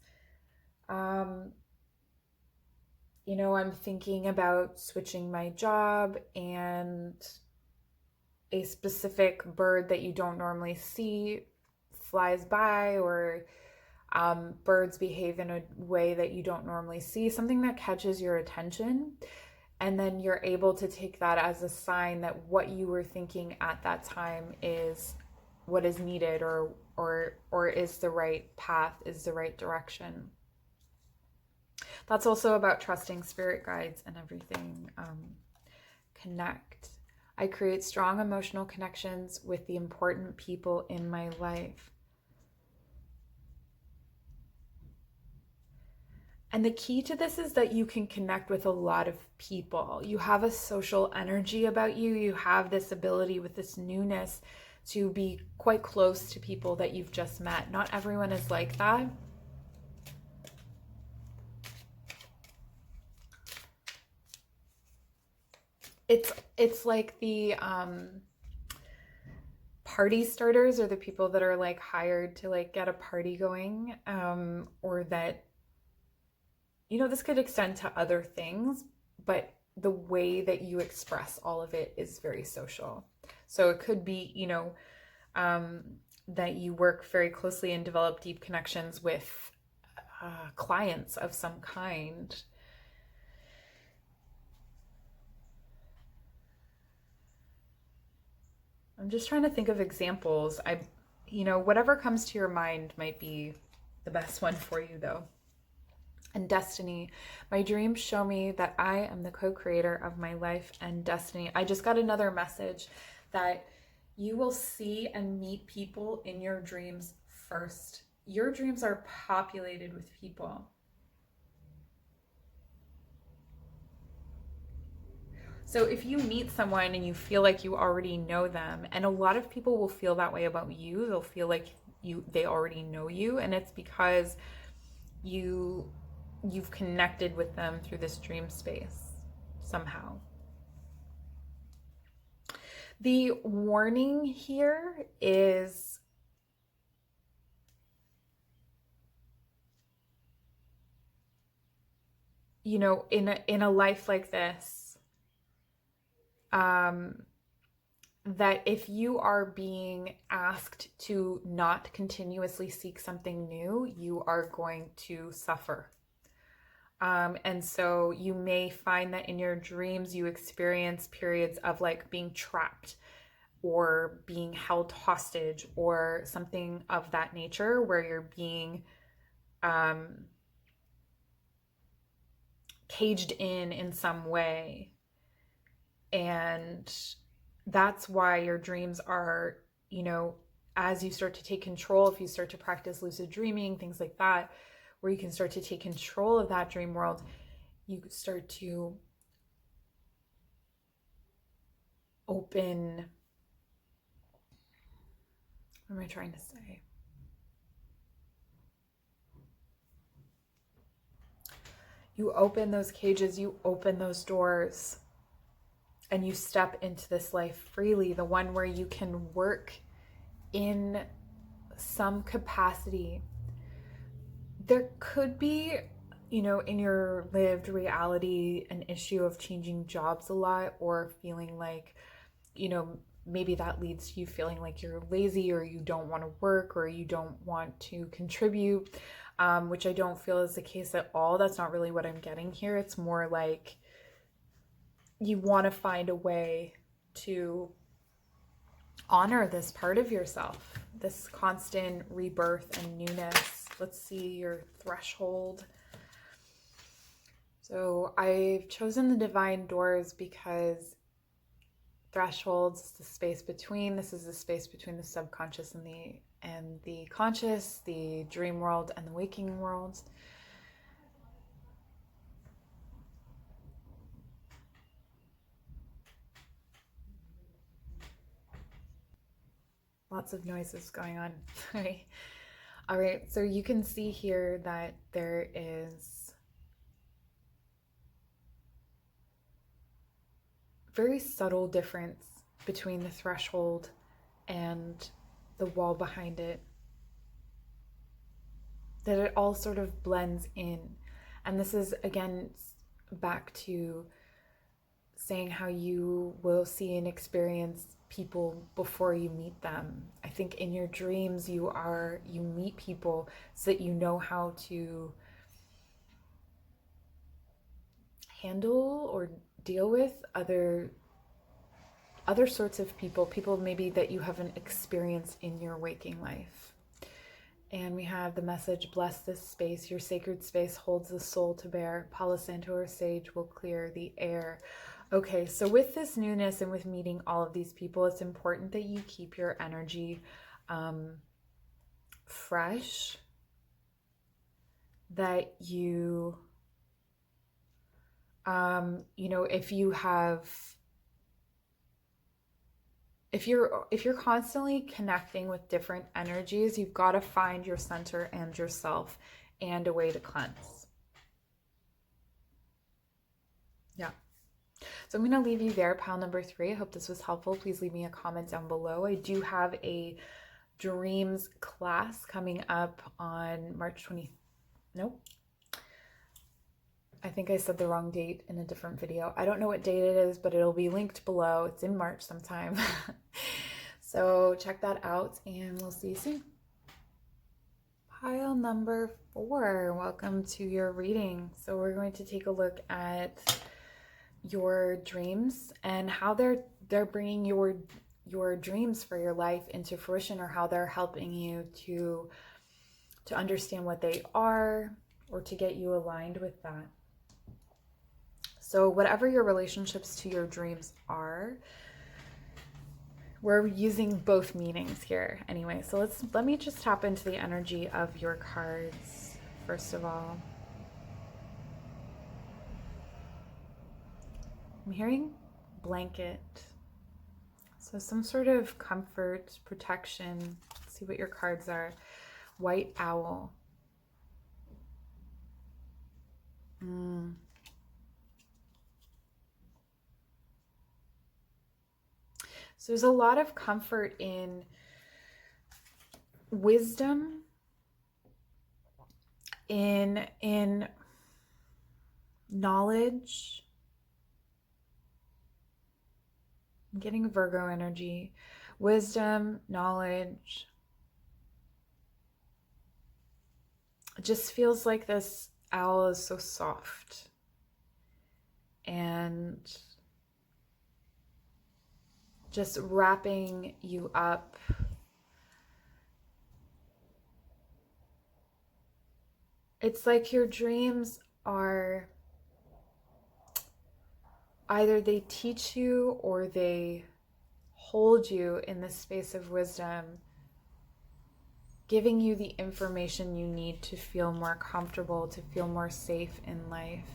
you know, I'm thinking about switching my job, and a specific bird that you don't normally see flies by, or birds behave in a way that you don't normally see, something that catches your attention, and then you're able to take that as a sign that what you were thinking at that time is what is needed, or is the right path, is the right direction. That's also about trusting spirit guides and everything. Connect. I create strong emotional connections with the important people in my life. And the key to this is that you can connect with a lot of people. You have a social energy about you. You have this ability with this newness to be quite close to people that you've just met. Not everyone is like that. It's like the party starters, or the people that are like hired to like get a party going, or that you know, this could extend to other things, but the way that you express all of it is very social. So it could be, you know, that you work very closely and develop deep connections with clients of some kind. I'm just trying to think of examples. You know, whatever comes to your mind might be the best one for you, though. And destiny. My dreams show me that I am the co-creator of my life and destiny. I just got another message that you will see and meet people in your dreams first. Your dreams are populated with people. So if you meet someone and you feel like you already know them, and a lot of people will feel that way about you, they'll feel like they already know you, and it's because you've connected with them through this dream space somehow. The warning here is, you know, in a life like this, that if you are being asked to not continuously seek something new, you are going to suffer. And so you may find that in your dreams you experience periods of like being trapped or being held hostage or something of that nature, where you're being caged in some way. And that's why your dreams are, you know, as you start to take control, if you start to practice lucid dreaming, things like that, where you can start to take control of that dream world, you start to open, what am I trying to say? You open those cages, you open those doors, and you step into this life freely, the one where you can work in some capacity. There could be, you know, in your lived reality, an issue of changing jobs a lot, or feeling like, you know, maybe that leads to you feeling like you're lazy, or you don't want to work, or you don't want to contribute, which I don't feel is the case at all. That's not really what I'm getting here. It's more like you want to find a way to honor this part of yourself, this constant rebirth and newness. Let's see your threshold. So I've chosen the divine doors because thresholds is the space between. This is the space between the subconscious and the conscious, the dream world and the waking world. Lots of noises going on. All right, so you can see here that there is very subtle difference between the threshold and the wall behind it, that it all sort of blends in. And this is, again, back to saying how you will see and experience people before you meet them. I think in your dreams you meet people so that you know how to handle or deal with other sorts of people maybe that you haven't experienced in your waking life. And we have the message, bless this space, your sacred space holds the soul to bear. Palo Santo or sage will clear the air. Okay, so with this newness and with meeting all of these people, it's important that you keep your energy fresh, that you, you know, if you're constantly connecting with different energies, you've got to find your center and yourself and a way to cleanse. Yeah. So I'm going to leave you there, pile number 3. I hope this was helpful. Please leave me a comment down below. I do have a dreams class coming up on I think I said the wrong date in a different video. I don't know what date it is, but it'll be linked below. It's in March sometime. So check that out and we'll see you soon. Pile number 4, welcome to your reading. So we're going to take a look at your dreams and how they're bringing your dreams for your life into fruition, or how they're helping you to understand what they are, or to get you aligned with that. So whatever your relationships to your dreams are, we're using both meanings here anyway. So let me just tap into the energy of your cards first of all. I'm hearing blanket. So some sort of comfort, protection. Let's see what your cards are. White owl. So there's a lot of comfort in wisdom, in knowledge. I'm getting Virgo energy. Wisdom, knowledge. It just feels like this owl is so soft and just wrapping you up. It's like your dreams are either they teach you or they hold you in the space of wisdom, giving you the information you need to feel more comfortable, to feel more safe in life.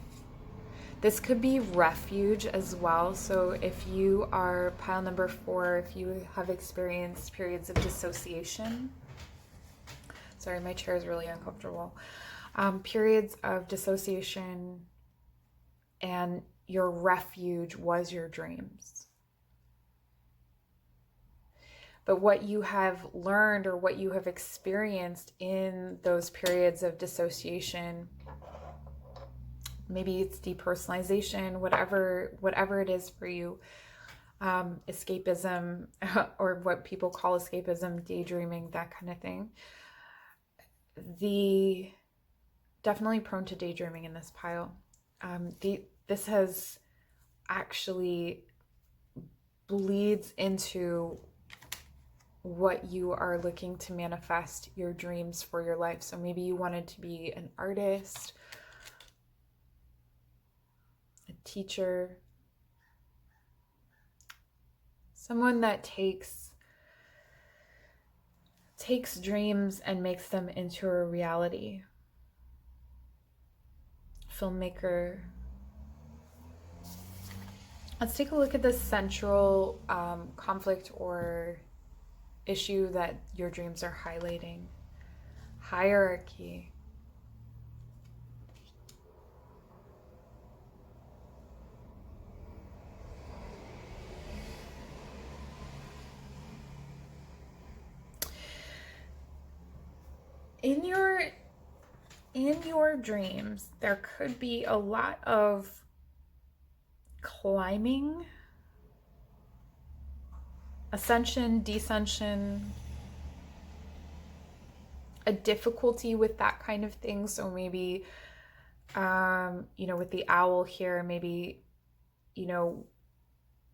This could be refuge as well. So if you are pile number 4, if you have experienced periods of dissociation, sorry, my chair is really uncomfortable. Periods of dissociation, and your refuge was your dreams. But what you have learned or what you have experienced in those periods of dissociation, maybe it's depersonalization, whatever it is for you, escapism, or what people call escapism, daydreaming, that kind of thing. Definitely prone to daydreaming in this pile. This has actually bleeds into what you are looking to manifest your dreams for your life. So maybe you wanted to be an artist, a teacher, someone that takes dreams and makes them into a reality. Filmmaker. Let's take a look at the central conflict or issue that your dreams are highlighting. Hierarchy. In your dreams, there could be a lot of climbing, ascension, descension, a difficulty with that kind of thing. So maybe, with the owl here, maybe,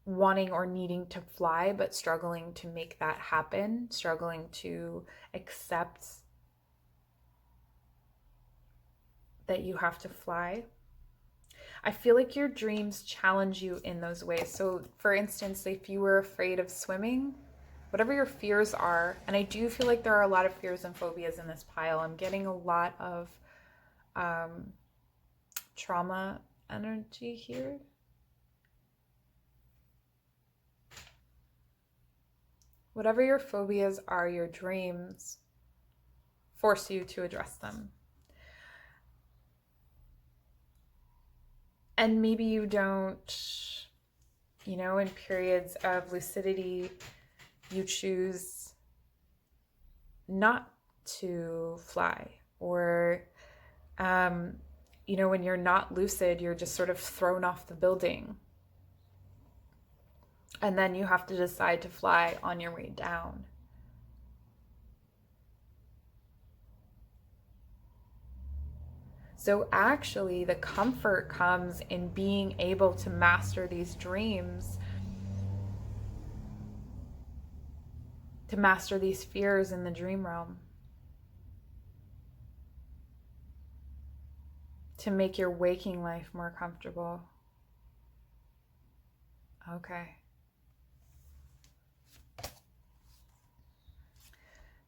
wanting or needing to fly, but struggling to make that happen, struggling to accept that you have to fly. I feel like your dreams challenge you in those ways. So for instance, if you were afraid of swimming, whatever your fears are, and I do feel like there are a lot of fears and phobias in this pile. I'm getting a lot of trauma energy here. Whatever your phobias are, your dreams force you to address them. And maybe you don't, in periods of lucidity, you choose not to fly, or you know, when you're not lucid, you're just sort of thrown off the building. And then you have to decide to fly on your way down. So actually, the comfort comes in being able to master these dreams, to master these fears in the dream realm, to make your waking life more comfortable. Okay.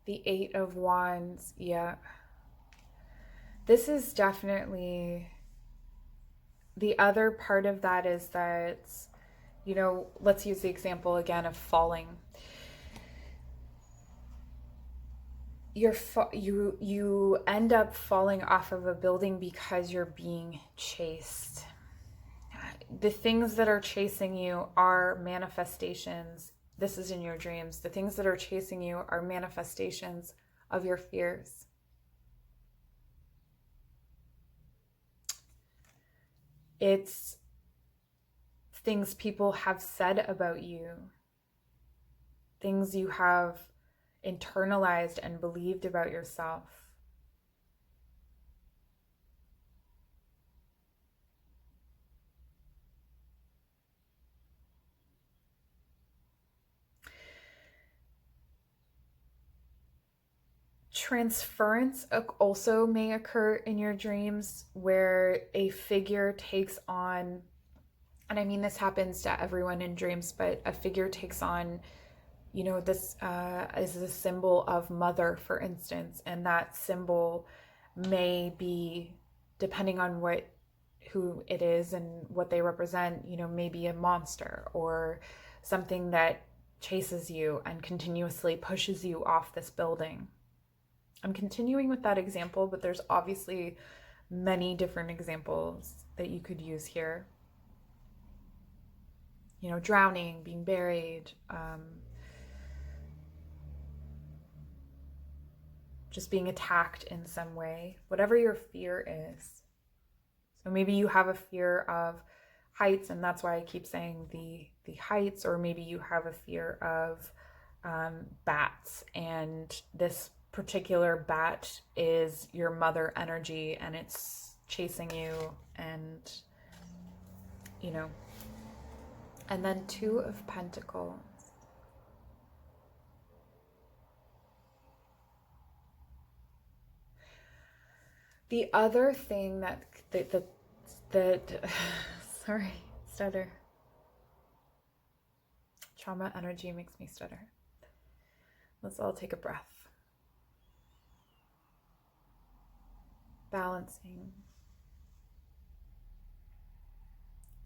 The Eight of Wands, yeah. This is definitely, the other part of that is that, you know, let's use the example again of falling. You end up falling off of a building because you're being chased. The things that are chasing you are manifestations. This is in your dreams. The things that are chasing you are manifestations of your fears. It's things people have said about you, things you have internalized and believed about yourself. Transference also may occur in your dreams, where a figure takes on, and I mean this happens to everyone in dreams, but a figure takes on, you know, this is a symbol of mother, for instance, and that symbol may be, depending on who it is and what they represent, you know, maybe a monster or something that chases you and continuously pushes you off this building. I'm continuing with that example, but there's obviously many different examples that you could use here. You know, drowning, being buried, just being attacked in some way, whatever your fear is. So maybe you have a fear of heights, and that's why I keep saying the heights, or maybe you have a fear of bats, and this particular bat is your mother energy and it's chasing you, and you know. And then Two of Pentacles. The other thing that sorry, stutter. Trauma energy makes me stutter. Let's all take a breath. Balancing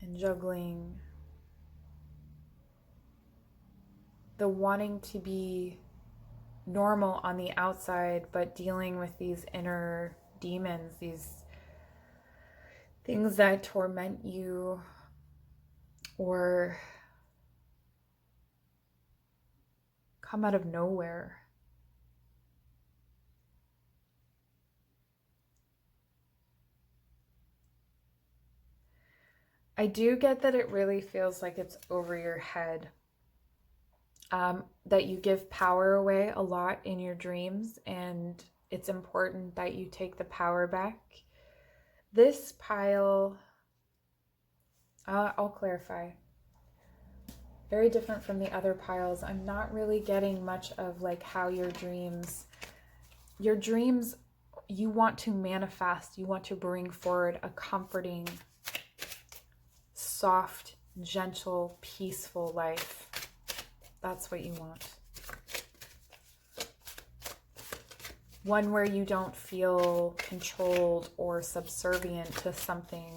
and juggling. The wanting to be normal on the outside, but dealing with these inner demons, these things that torment you or come out of nowhere. I do get that it really feels like it's over your head, that you give power away a lot in your dreams, and it's important that you take the power back. This pile, I'll clarify, very different from the other piles. I'm not really getting much of like how your dreams, you want to manifest, you want to bring forward a comforting, soft, gentle, peaceful life. That's what you want. One where you don't feel controlled or subservient to something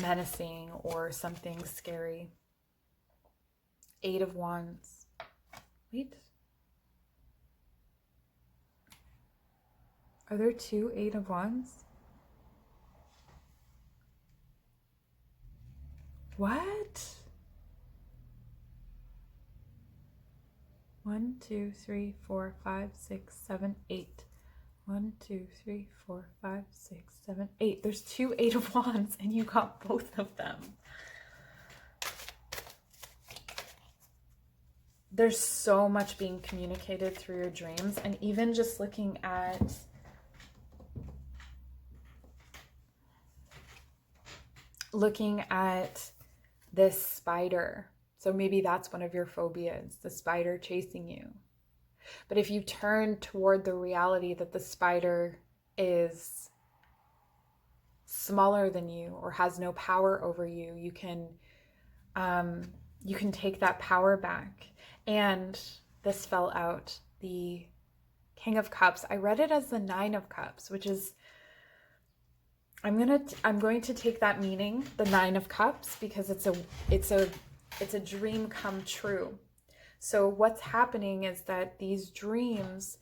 menacing or something scary. Eight of Wands. Wait. Are there two Eight of Wands? What? 1, 2, 3, 4, 5, 6, 7, 8. 1, 2, 3, 4, 5, 6, 7, 8. There's 2 Eight of Wands and you got both of them. There's so much being communicated through your dreams, and even just looking at this spider. So maybe that's one of your phobias, the spider chasing you. But if you turn toward the reality that the spider is smaller than you or has no power over you, you can take that power back. And this fell out, the King of Cups. I read it as the Nine of Cups, which is, I'm going to take that meaning, the Nine of Cups, because it's a dream come true. So what's happening is that these dreams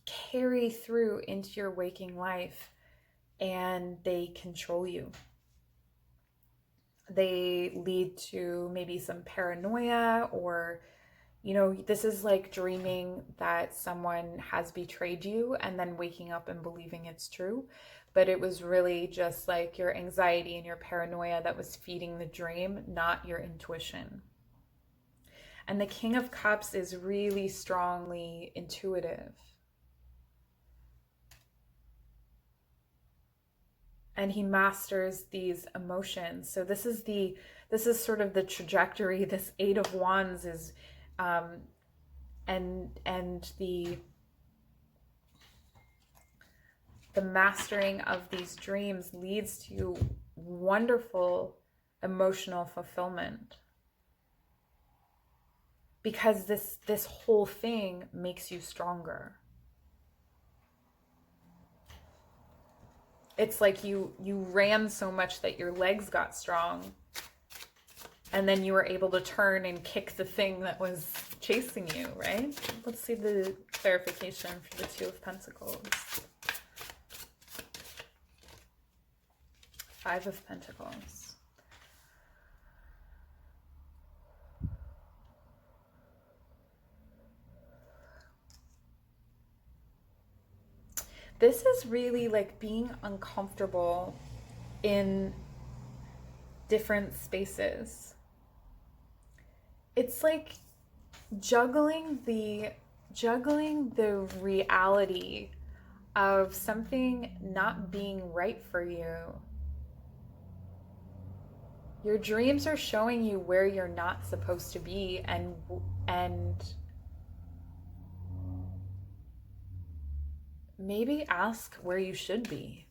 carry through into your waking life and they control you. They lead to maybe some paranoia, or this is like dreaming that someone has betrayed you and then waking up and believing it's true. But it was really just like your anxiety and your paranoia that was feeding the dream, not your intuition. And the King of Cups is really strongly intuitive. And he masters these emotions. So this is sort of the trajectory. This Eight of Wands is and the mastering of these dreams leads to wonderful emotional fulfillment, because this whole thing makes you stronger. It's like you ran so much that your legs got strong, and then you were able to turn and kick the thing that was chasing you, right? Let's see the clarification for the Two of Pentacles. Five of Pentacles. This is really like being uncomfortable in different spaces. It's like juggling the reality of something not being right for you. Your dreams are showing you where you're not supposed to be, and maybe ask where you should be.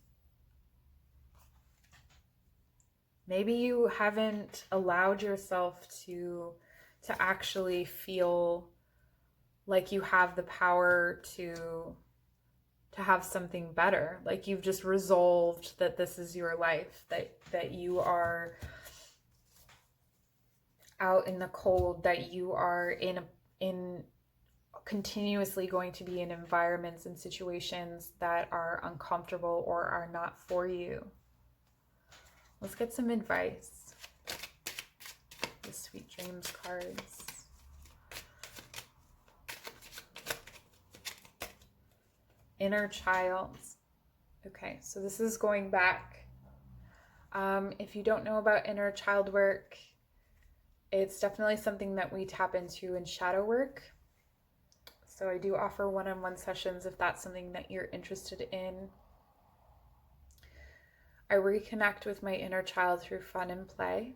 Maybe you haven't allowed yourself to actually feel like you have the power to have something better. Like you've just resolved that this is your life, that you are out in the cold, that you are in continuously going to be in environments and situations that are uncomfortable or are not for you. Let's get some advice. The Sweet Dreams cards. Inner child. Okay, so this is going back. If you don't know about inner child work, it's definitely something that we tap into in shadow work. So I do offer one-on-one sessions if that's something that you're interested in. I reconnect with my inner child through fun and play.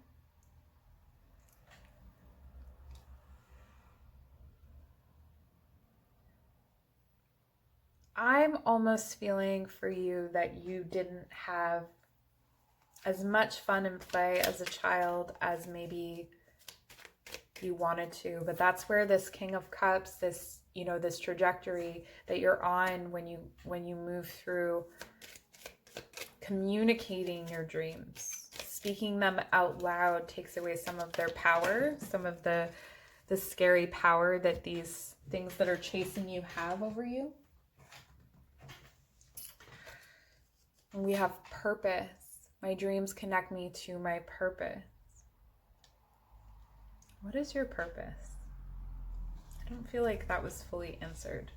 I'm almost feeling for you that you didn't have as much fun and play as a child as maybe you wanted to, but that's where this King of Cups, this this trajectory that you're on when you move through communicating your dreams, speaking them out loud, takes away some of their power, some of the scary power that these things that are chasing you have over you. And we have purpose. My dreams connect me to my purpose. What is your purpose? I don't feel like that was fully answered.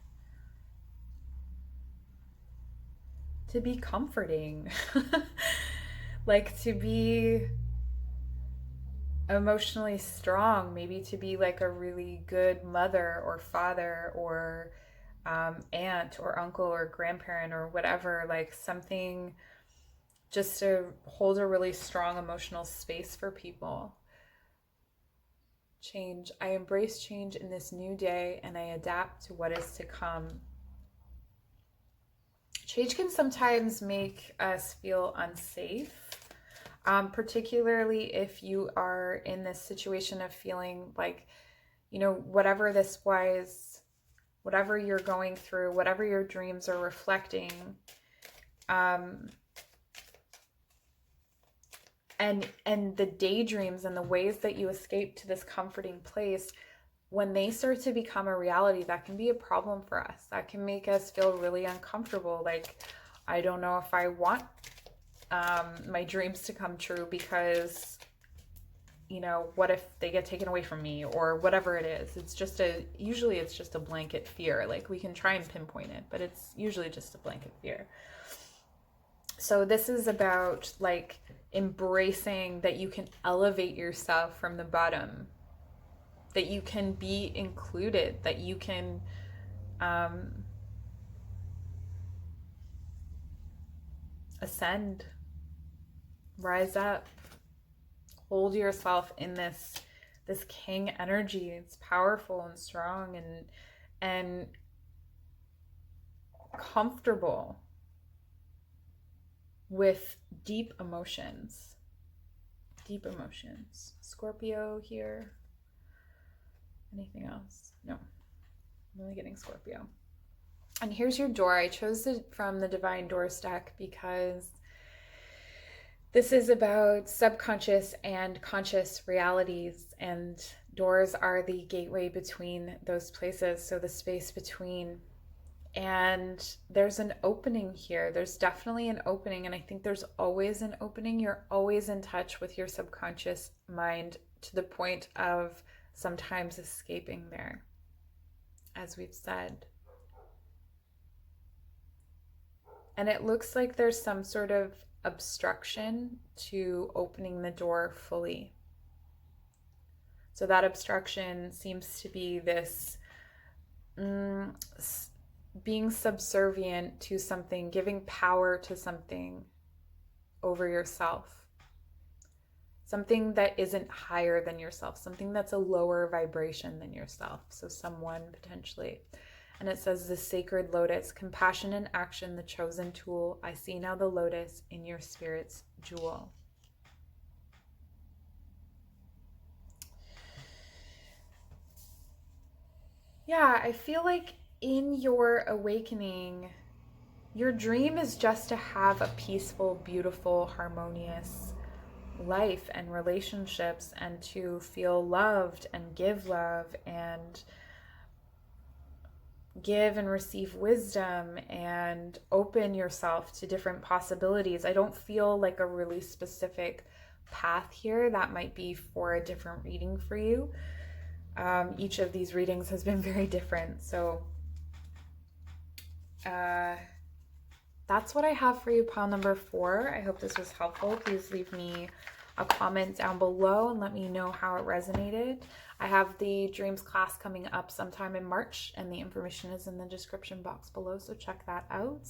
to be comforting, like to be emotionally strong, maybe to be like a really good mother or father or aunt or uncle or grandparent or whatever, like something just to hold a really strong emotional space for people. Change. I embrace change in this new day and I adapt to what is to come. Change can sometimes make us feel unsafe, particularly if you are in this situation of feeling like, you know, whatever this was, whatever you're going through, whatever your dreams are reflecting, and the daydreams and the ways that you escape to this comforting place, when they start to become a reality, that can be a problem for us. That can make us feel really uncomfortable. Like, I don't know if I want my dreams to come true because, you know, what if they get taken away from me or whatever it is. Usually it's just a blanket fear. Like, we can try and pinpoint it, but it's usually just a blanket fear. So this is about like embracing that you can elevate yourself from the bottom, that you can be included, that you can ascend, rise up, hold yourself in this king energy. It's powerful and strong and comfortable with deep emotions. Scorpio here. Anything else? No. I'm only getting Scorpio. And here's your door. I chose it from the Divine Doors deck because this is about subconscious and conscious realities, and doors are the gateway between those places, so the space between. And there's an opening here. There's definitely an opening, and I think there's always an opening. You're always in touch with your subconscious mind to the point of sometimes escaping there, as we've said. And it looks like there's some sort of obstruction to opening the door fully. So that obstruction seems to be this being subservient to something, giving power to something over yourself. Something that isn't higher than yourself, something that's a lower vibration than yourself. So someone potentially. And it says, the sacred lotus, compassion in action, the chosen tool. I see now the lotus in your spirit's jewel. Yeah, I feel like in your awakening, your dream is just to have a peaceful, beautiful, harmonious life and relationships, and to feel loved and give love and give and receive wisdom and open yourself to different possibilities. I don't feel like a really specific path here. That might be for a different reading for you. Each of these readings has been very different. So that's what I have for you, pile number 4. I hope this was helpful. Please leave me a comment down below and let me know how it resonated. I have the Dreams class coming up sometime in March, and the information is in the description box below, so check that out.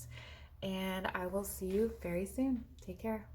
And I will see you very soon. Take care.